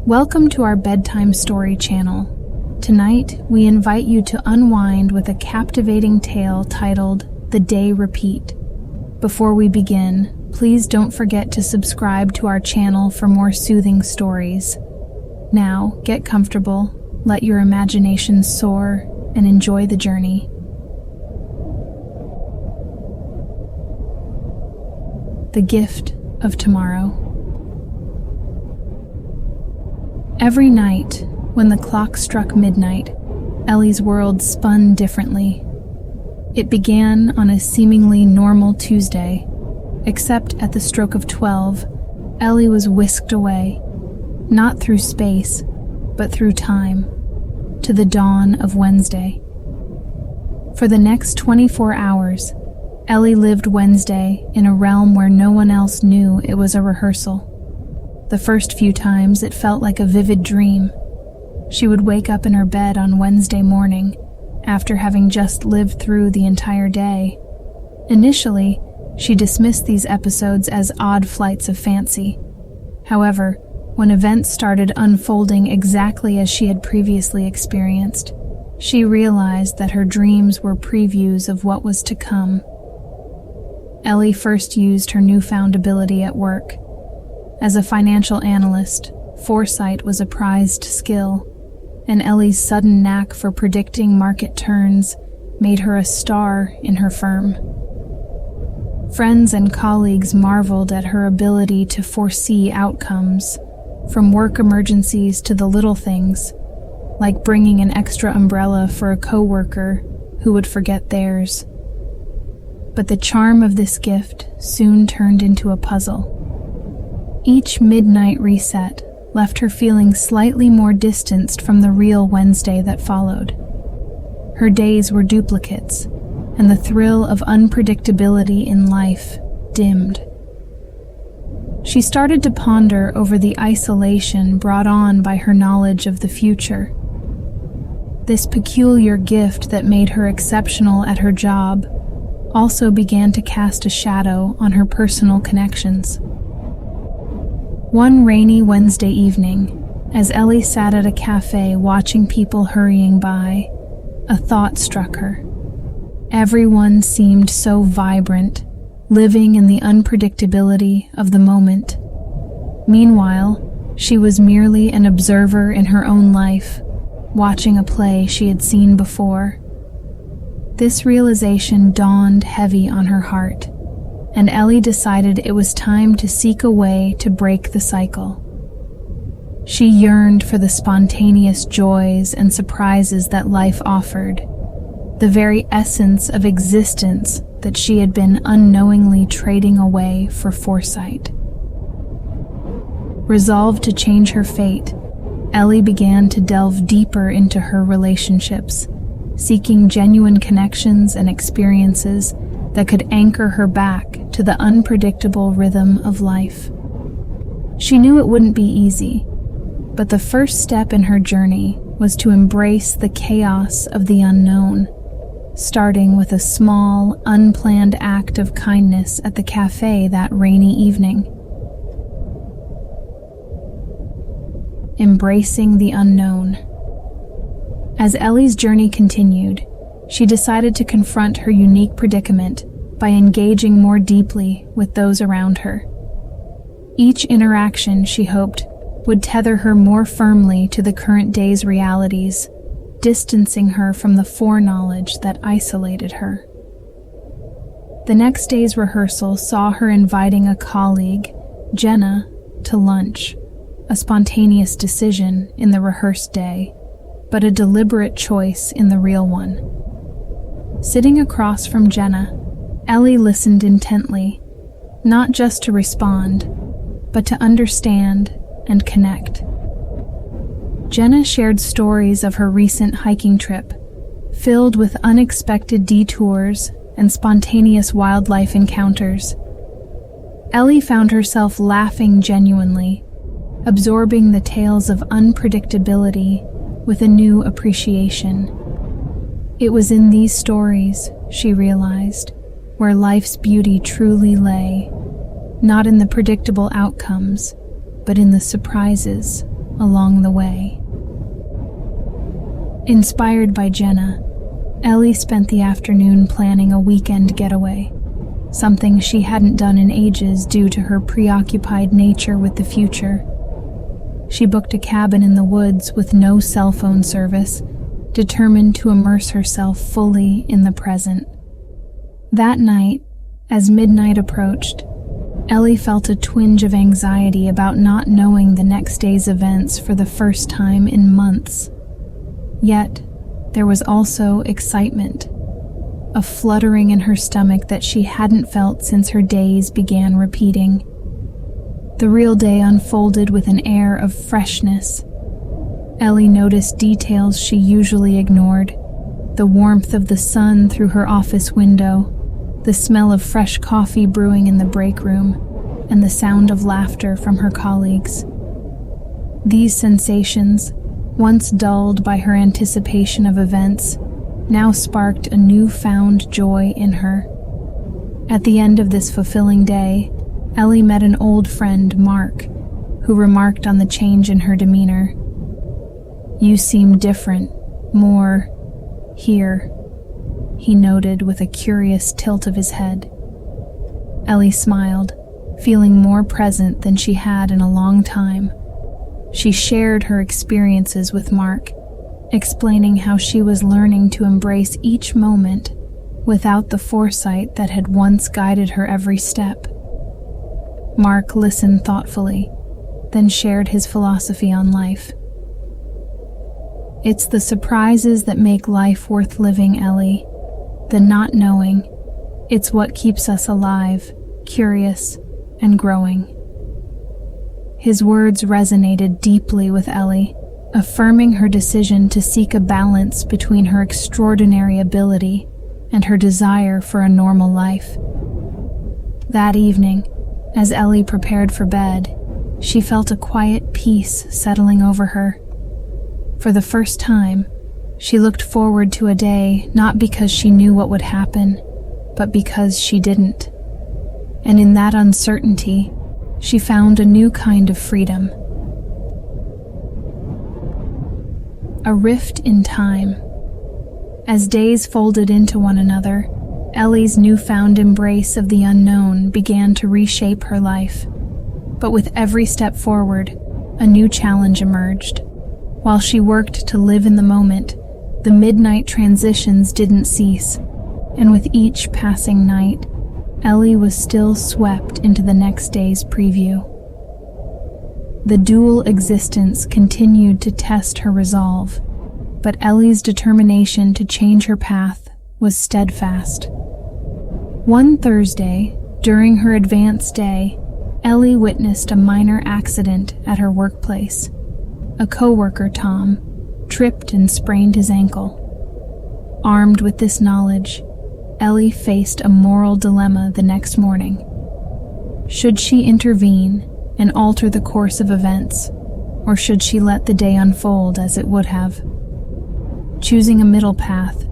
Welcome to our Bedtime Story channel. Tonight, we invite you to unwind with a captivating tale titled The Day Repeat. Before we begin, please don't forget to subscribe to our channel for more soothing stories. Now, get comfortable, let your imagination soar, and enjoy the journey. The Gift of Tomorrow. Every night, when the clock struck midnight, Ellie's world spun differently. It began on a seemingly normal Tuesday, except at the stroke of 12, Ellie was whisked away, not through space, but through time, to the dawn of Wednesday. For the next 24 hours, Ellie lived Wednesday in a realm where no one else knew it was a rehearsal. The first few times, it felt like a vivid dream. She would wake up in her bed on Wednesday morning, after having just lived through the entire day. Initially, she dismissed these episodes as odd flights of fancy. However, when events started unfolding exactly as she had previously experienced, she realized that her dreams were previews of what was to come. Ellie first used her newfound ability at work. As a financial analyst, foresight was a prized skill, and Ellie's sudden knack for predicting market turns made her a star in her firm. Friends and colleagues marveled at her ability to foresee outcomes, from work emergencies to the little things, like bringing an extra umbrella for a coworker who would forget theirs. But the charm of this gift soon turned into a puzzle. Each midnight reset left her feeling slightly more distanced from the real Wednesday that followed. Her days were duplicates, and the thrill of unpredictability in life dimmed. She started to ponder over the isolation brought on by her knowledge of the future. This peculiar gift that made her exceptional at her job also began to cast a shadow on her personal connections. One rainy Wednesday evening, as Ellie sat at a cafe watching people hurrying by, a thought struck her. Everyone seemed so vibrant, living in the unpredictability of the moment. Meanwhile, she was merely an observer in her own life, watching a play she had seen before. This realization dawned heavy on her heart, and Ellie decided it was time to seek a way to break the cycle. She yearned for the spontaneous joys and surprises that life offered, the very essence of existence that she had been unknowingly trading away for foresight. Resolved to change her fate, Ellie began to delve deeper into her relationships, seeking genuine connections and experiences that could anchor her back to the unpredictable rhythm of life. She knew it wouldn't be easy, but the first step in her journey was to embrace the chaos of the unknown, starting with a small, unplanned act of kindness at the cafe that rainy evening. Embracing the unknown. As Ellie's journey continued, she decided to confront her unique predicament by engaging more deeply with those around her. Each interaction, she hoped, would tether her more firmly to the current day's realities, distancing her from the foreknowledge that isolated her. The next day's rehearsal saw her inviting a colleague, Jenna, to lunch, a spontaneous decision in the rehearsed day, but a deliberate choice in the real one. Sitting across from Jenna, Ellie listened intently, not just to respond, but to understand and connect. Jenna shared stories of her recent hiking trip, filled with unexpected detours and spontaneous wildlife encounters. Ellie found herself laughing genuinely, absorbing the tales of unpredictability with a new appreciation. It was in these stories, she realized, where life's beauty truly lay, not in the predictable outcomes, but in the surprises along the way. Inspired by Jenna, Ellie spent the afternoon planning a weekend getaway, something she hadn't done in ages due to her preoccupied nature with the future. She booked a cabin in the woods with no cell phone service, determined to immerse herself fully in the present. That night, as midnight approached, Ellie felt a twinge of anxiety about not knowing the next day's events for the first time in months. Yet, there was also excitement, a fluttering in her stomach that she hadn't felt since her days began repeating. The real day unfolded with an air of freshness. Ellie noticed details she usually ignored: the warmth of the sun through her office window, the smell of fresh coffee brewing in the break room, and the sound of laughter from her colleagues. These sensations, once dulled by her anticipation of events, now sparked a newfound joy in her. At the end of this fulfilling day, Ellie met an old friend, Mark, who remarked on the change in her demeanor. "You seem different, more here," he noted with a curious tilt of his head. Ellie smiled, feeling more present than she had in a long time. She shared her experiences with Mark, explaining how she was learning to embrace each moment without the foresight that had once guided her every step. Mark listened thoughtfully, then shared his philosophy on life. "It's the surprises that make life worth living, Ellie. The not knowing. It's what keeps us alive, curious, and growing." His words resonated deeply with Ellie, affirming her decision to seek a balance between her extraordinary ability and her desire for a normal life. That evening, as Ellie prepared for bed, she felt a quiet peace settling over her. For the first time, she looked forward to a day not because she knew what would happen, but because she didn't. And in that uncertainty, she found a new kind of freedom. A rift in time. As days folded into one another, Ellie's newfound embrace of the unknown began to reshape her life. But with every step forward, a new challenge emerged. While she worked to live in the moment, the midnight transitions didn't cease, and with each passing night, Ellie was still swept into the next day's preview. The dual existence continued to test her resolve, but Ellie's determination to change her path was steadfast. One Thursday, during her advanced day, Ellie witnessed a minor accident at her workplace. A coworker, Tom, tripped and sprained his ankle. Armed with this knowledge, Ellie faced a moral dilemma the next morning. Should she intervene and alter the course of events, or should she let the day unfold as it would have? Choosing a middle path,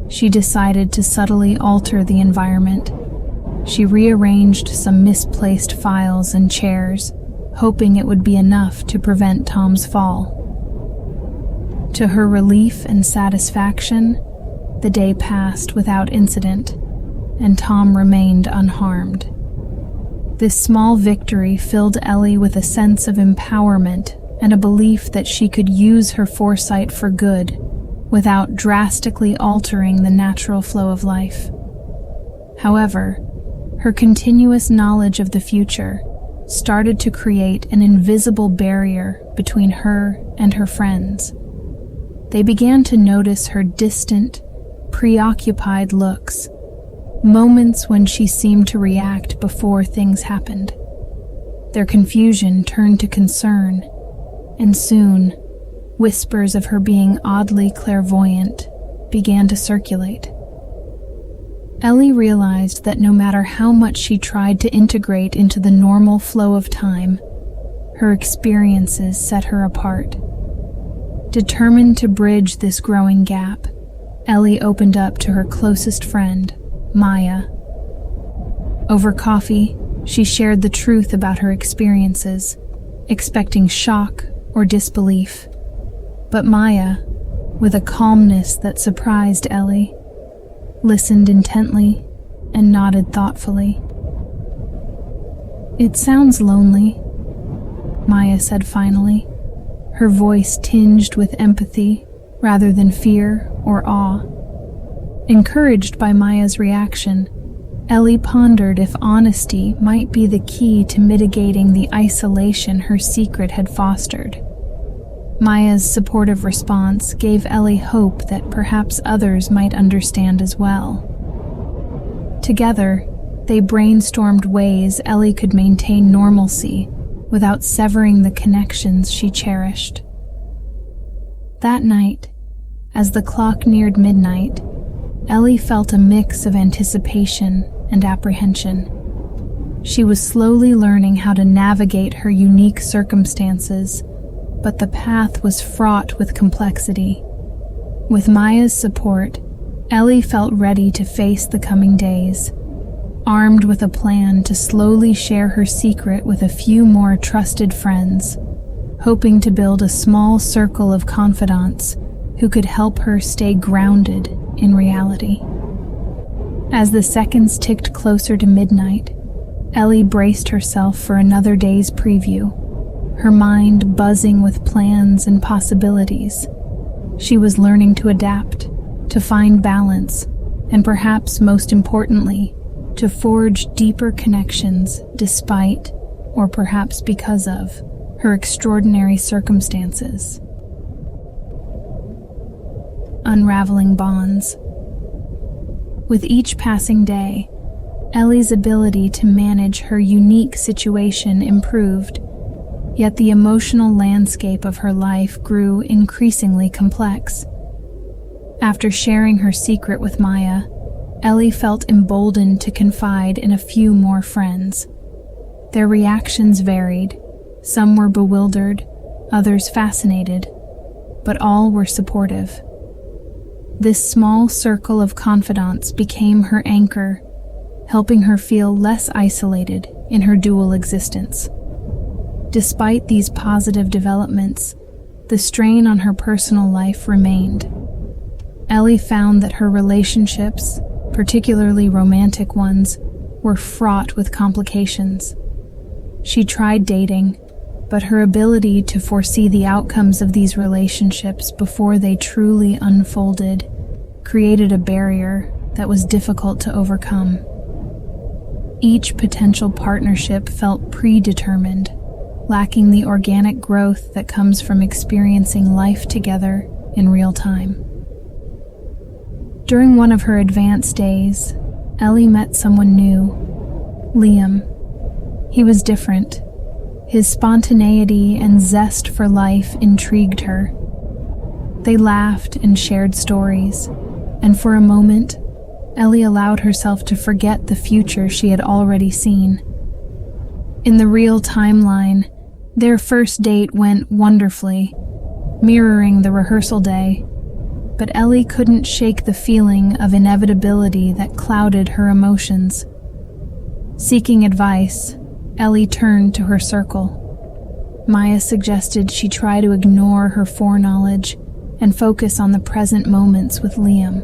she decided to subtly alter the environment. She rearranged some misplaced files and chairs, hoping it would be enough to prevent Tom's fall. To her relief and satisfaction, the day passed without incident, and Tom remained unharmed. This small victory filled Ellie with a sense of empowerment and a belief that she could use her foresight for good without drastically altering the natural flow of life. However, her continuous knowledge of the future started to create an invisible barrier between her and her friends. They began to notice her distant, preoccupied looks, moments when she seemed to react before things happened. Their confusion turned to concern, and soon, whispers of her being oddly clairvoyant began to circulate. Ellie realized that no matter how much she tried to integrate into the normal flow of time, her experiences set her apart. Determined to bridge this growing gap, Ellie opened up to her closest friend, Maya. Over coffee, she shared the truth about her experiences, expecting shock or disbelief. But Maya, with a calmness that surprised Ellie, listened intently and nodded thoughtfully. "It sounds lonely," Maya said finally, her voice tinged with empathy rather than fear or awe. Encouraged by Maya's reaction, Ellie pondered if honesty might be the key to mitigating the isolation her secret had fostered. Maya's supportive response gave Ellie hope that perhaps others might understand as well. Together, they brainstormed ways Ellie could maintain normalcy without severing the connections she cherished. That night, as the clock neared midnight, Ellie felt a mix of anticipation and apprehension. She was slowly learning how to navigate her unique circumstances, but the path was fraught with complexity. With Maya's support, Ellie felt ready to face the coming days, armed with a plan to slowly share her secret with a few more trusted friends, hoping to build a small circle of confidants who could help her stay grounded in reality. As the seconds ticked closer to midnight, Ellie braced herself for another day's preview, her mind buzzing with plans and possibilities. She was learning to adapt, to find balance, and perhaps most importantly, to forge deeper connections despite, or perhaps because of, her extraordinary circumstances. Unraveling bonds. With each passing day, Ellie's ability to manage her unique situation improved, yet the emotional landscape of her life grew increasingly complex. After sharing her secret with Maya, Ellie felt emboldened to confide in a few more friends. Their reactions varied. Some were bewildered, others fascinated, but all were supportive. This small circle of confidants became her anchor, helping her feel less isolated in her dual existence. Despite these positive developments, the strain on her personal life remained. Ellie found that her relationships, particularly romantic ones, were fraught with complications. She tried dating, but her ability to foresee the outcomes of these relationships before they truly unfolded created a barrier that was difficult to overcome. Each potential partnership felt predetermined, lacking the organic growth that comes from experiencing life together in real time. During one of her advanced days, Ellie met someone new, Liam. He was different. His spontaneity and zest for life intrigued her. They laughed and shared stories, and for a moment, Ellie allowed herself to forget the future she had already seen. In the real timeline, their first date went wonderfully, mirroring the rehearsal day, but Ellie couldn't shake the feeling of inevitability that clouded her emotions. Seeking advice, Ellie turned to her circle. Maya suggested she try to ignore her foreknowledge and focus on the present moments with Liam.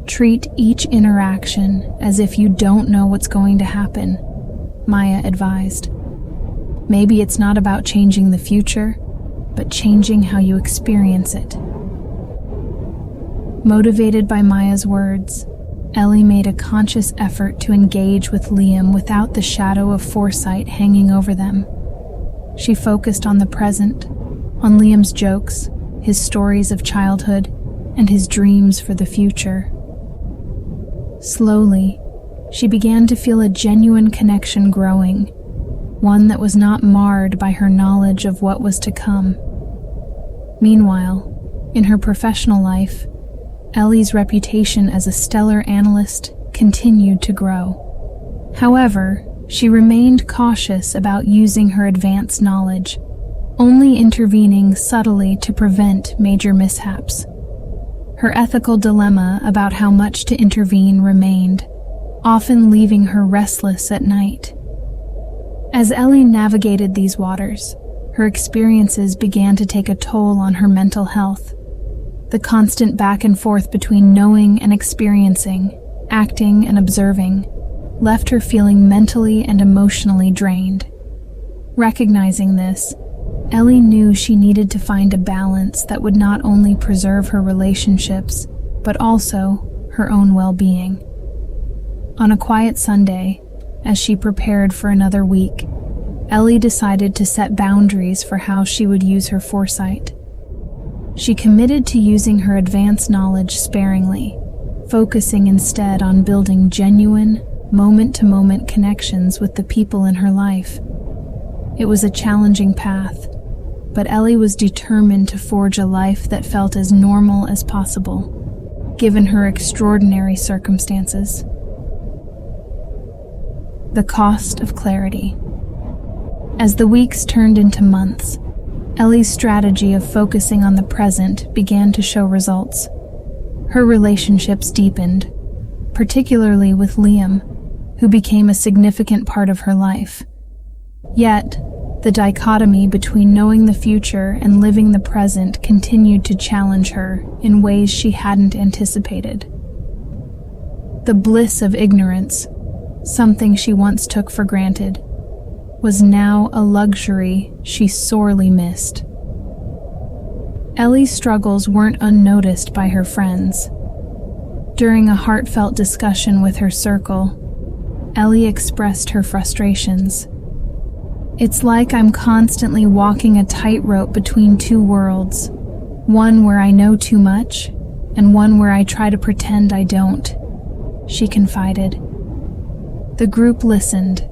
Treat each interaction as if you don't know what's going to happen, Maya advised. Maybe it's not about changing the future, but changing how you experience it. Motivated by Maya's words, Ellie made a conscious effort to engage with Liam without the shadow of foresight hanging over them. She focused on the present, on Liam's jokes, his stories of childhood, and his dreams for the future. Slowly, she began to feel a genuine connection growing, one that was not marred by her knowledge of what was to come. Meanwhile, in her professional life, Ellie's reputation as a stellar analyst continued to grow. However, she remained cautious about using her advanced knowledge, only intervening subtly to prevent major mishaps. Her ethical dilemma about how much to intervene remained, often leaving her restless at night. As Ellie navigated these waters, her experiences began to take a toll on her mental health. The constant back and forth between knowing and experiencing, acting and observing, left her feeling mentally and emotionally drained. Recognizing this, Ellie knew she needed to find a balance that would not only preserve her relationships, but also her own well-being. On a quiet Sunday, as she prepared for another week, Ellie decided to set boundaries for how she would use her foresight. She committed to using her advanced knowledge sparingly, focusing instead on building genuine, moment-to-moment connections with the people in her life. It was a challenging path, but Ellie was determined to forge a life that felt as normal as possible, given her extraordinary circumstances. The cost of clarity. As the weeks turned into months, Ellie's strategy of focusing on the present began to show results. Her relationships deepened, particularly with Liam, who became a significant part of her life. Yet, the dichotomy between knowing the future and living the present continued to challenge her in ways she hadn't anticipated. The bliss of ignorance, something she once took for granted, was now a luxury she sorely missed. Ellie's struggles weren't unnoticed by her friends. During a heartfelt discussion with her circle, Ellie expressed her frustrations. "It's like I'm constantly walking a tightrope between two worlds, one where I know too much, and one where I try to pretend I don't," she confided. The group listened,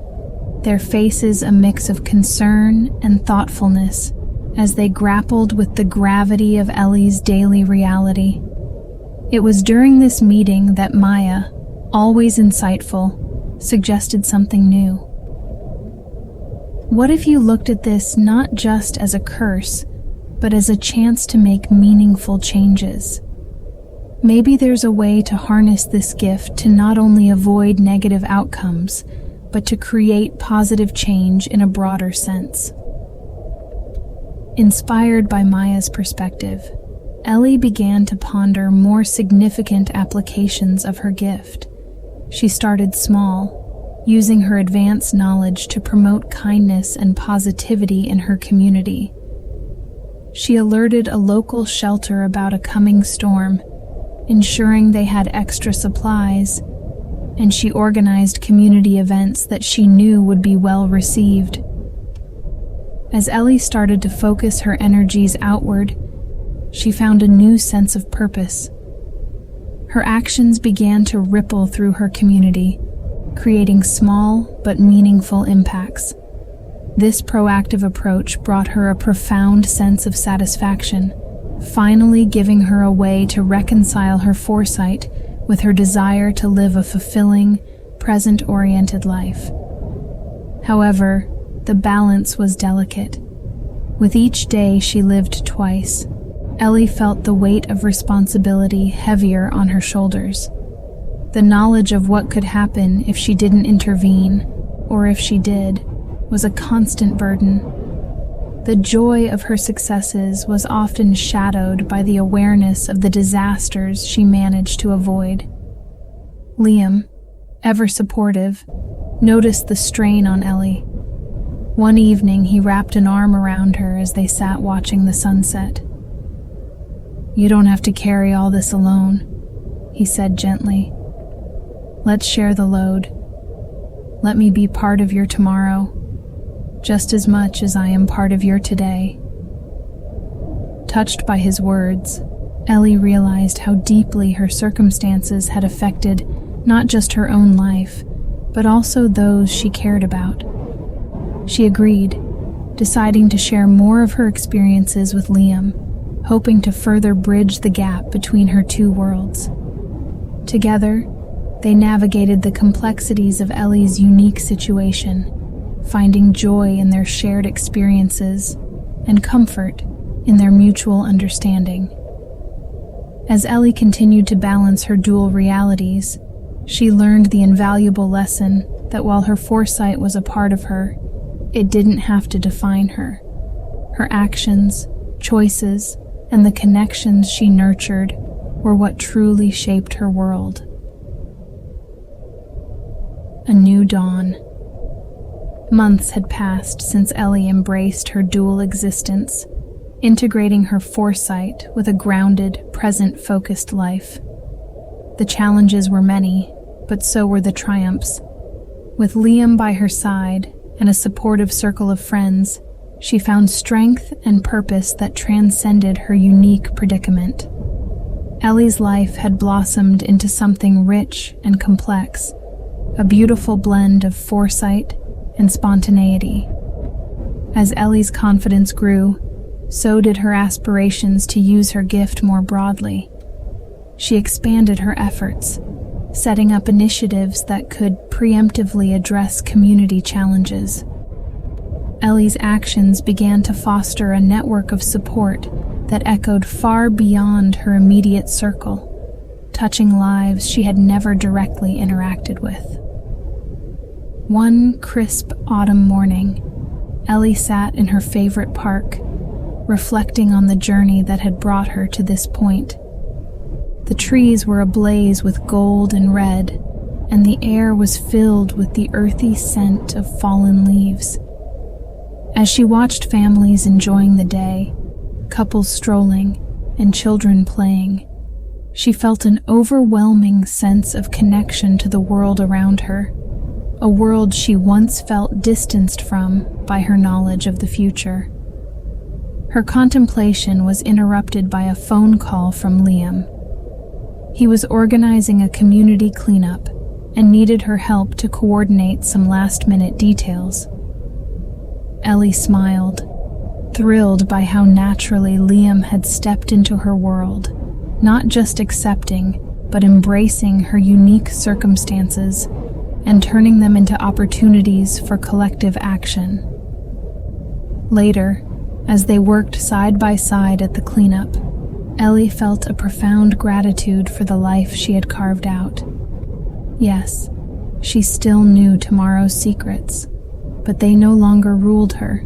their faces a mix of concern and thoughtfulness as they grappled with the gravity of Ellie's daily reality. It was during this meeting that Maya, always insightful, suggested something new. What if you looked at this not just as a curse, but as a chance to make meaningful changes? Maybe there's a way to harness this gift to not only avoid negative outcomes, but to create positive change in a broader sense. Inspired by Maya's perspective, Ellie began to ponder more significant applications of her gift. She started small, using her advanced knowledge to promote kindness and positivity in her community. She alerted a local shelter about a coming storm, ensuring they had extra supplies, and she organized community events that she knew would be well received. As Ellie started to focus her energies outward, she found a new sense of purpose. Her actions began to ripple through her community, creating small but meaningful impacts. This proactive approach brought her a profound sense of satisfaction, finally giving her a way to reconcile her foresight with her desire to live a fulfilling, present-oriented life. However, the balance was delicate. With each day she lived twice, Ellie felt the weight of responsibility heavier on her shoulders. The knowledge of what could happen if she didn't intervene, or if she did, was a constant burden. The joy of her successes was often shadowed by the awareness of the disasters she managed to avoid. Liam, ever supportive, noticed the strain on Ellie. One evening, he wrapped an arm around her as they sat watching the sunset. "You don't have to carry all this alone," he said gently. "Let's share the load. Let me be part of your tomorrow, just as much as I am part of your today." Touched by his words, Ellie realized how deeply her circumstances had affected not just her own life, but also those she cared about. She agreed, deciding to share more of her experiences with Liam, hoping to further bridge the gap between her two worlds. Together, they navigated the complexities of Ellie's unique situation, finding joy in their shared experiences and comfort in their mutual understanding. As Ellie continued to balance her dual realities, she learned the invaluable lesson that while her foresight was a part of her, it didn't have to define her. Her actions, choices, and the connections she nurtured were what truly shaped her world. A new dawn. Months had passed since Ellie embraced her dual existence, integrating her foresight with a grounded, present-focused life. The challenges were many, but so were the triumphs. With Liam by her side and a supportive circle of friends, she found strength and purpose that transcended her unique predicament. Ellie's life had blossomed into something rich and complex, a beautiful blend of foresight and spontaneity. As Ellie's confidence grew, so did her aspirations to use her gift more broadly. She expanded her efforts, setting up initiatives that could preemptively address community challenges. Ellie's actions began to foster a network of support that echoed far beyond her immediate circle, touching lives she had never directly interacted with. One crisp autumn morning, Ellie sat in her favorite park, reflecting on the journey that had brought her to this point. The trees were ablaze with gold and red, and the air was filled with the earthy scent of fallen leaves. As she watched families enjoying the day, couples strolling, and children playing, she felt an overwhelming sense of connection to the world around her, a world she once felt distanced from by her knowledge of the future. Her contemplation was interrupted by a phone call from Liam. He was organizing a community cleanup and needed her help to coordinate some last-minute details. Ellie smiled, thrilled by how naturally Liam had stepped into her world, not just accepting, but embracing her unique circumstances and turning them into opportunities for collective action. Later, as they worked side by side at the cleanup, Ellie felt a profound gratitude for the life she had carved out. Yes, she still knew tomorrow's secrets, but they no longer ruled her.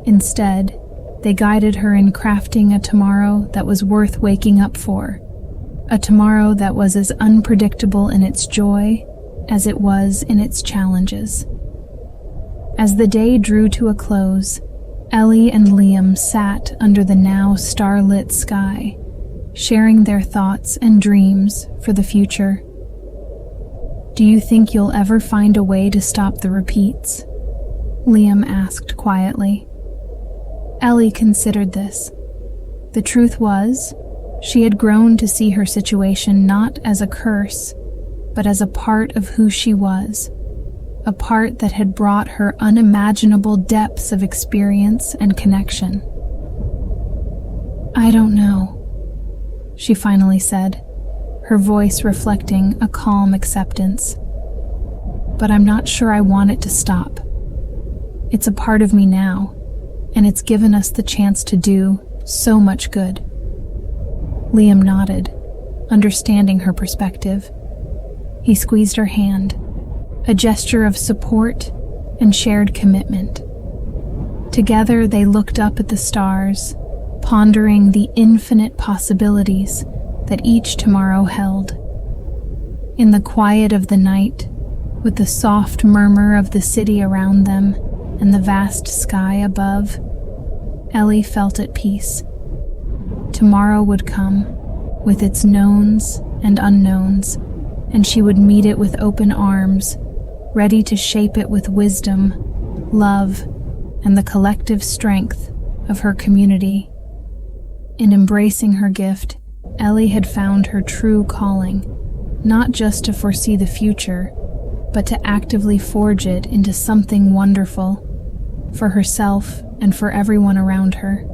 Instead, they guided her in crafting a tomorrow that was worth waking up for, a tomorrow that was as unpredictable in its joy as it was in its challenges. As the day drew to a close, Ellie and Liam sat under the now starlit sky, sharing their thoughts and dreams for the future. "Do you think you'll ever find a way to stop the repeats?" Liam asked quietly. Ellie considered this. The truth was, she had grown to see her situation not as a curse, but as a part of who she was, a part that had brought her unimaginable depths of experience and connection. "I don't know," she finally said, her voice reflecting a calm acceptance. "But I'm not sure I want it to stop. It's a part of me now, and it's given us the chance to do so much good." Liam nodded, understanding her perspective. He squeezed her hand, a gesture of support and shared commitment. Together they looked up at the stars, pondering the infinite possibilities that each tomorrow held. In the quiet of the night, with the soft murmur of the city around them and the vast sky above, Ellie felt at peace. Tomorrow would come, with its knowns and unknowns, and she would meet it with open arms, ready to shape it with wisdom, love, and the collective strength of her community. In embracing her gift, Ellie had found her true calling, not just to foresee the future, but to actively forge it into something wonderful, for herself and for everyone around her.